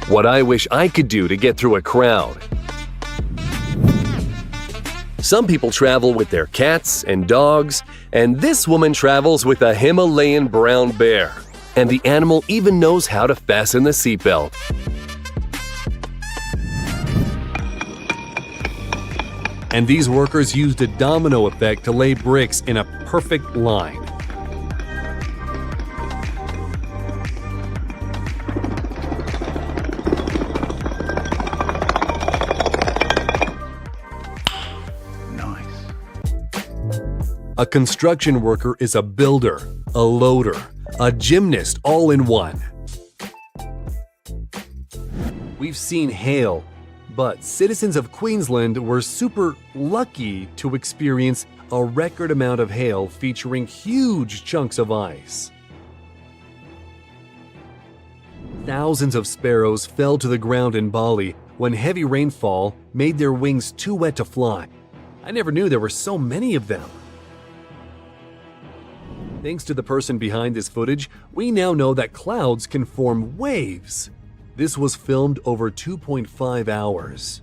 What I wish I could do to get through a crowd. Some people travel with their cats and dogs, and this woman travels with a Himalayan brown bear. And the animal even knows how to fasten the seatbelt. And these workers used a domino effect to lay bricks in a perfect line. A construction worker is a builder, a loader, a gymnast all in one. We've seen hail, but citizens of Queensland were super lucky to experience a record amount of hail featuring huge chunks of ice. Thousands of sparrows fell to the ground in Bali when heavy rainfall made their wings too wet to fly. I never knew there were so many of them. Thanks to the person behind this footage, we now know that clouds can form waves. This was filmed over 2.5 hours.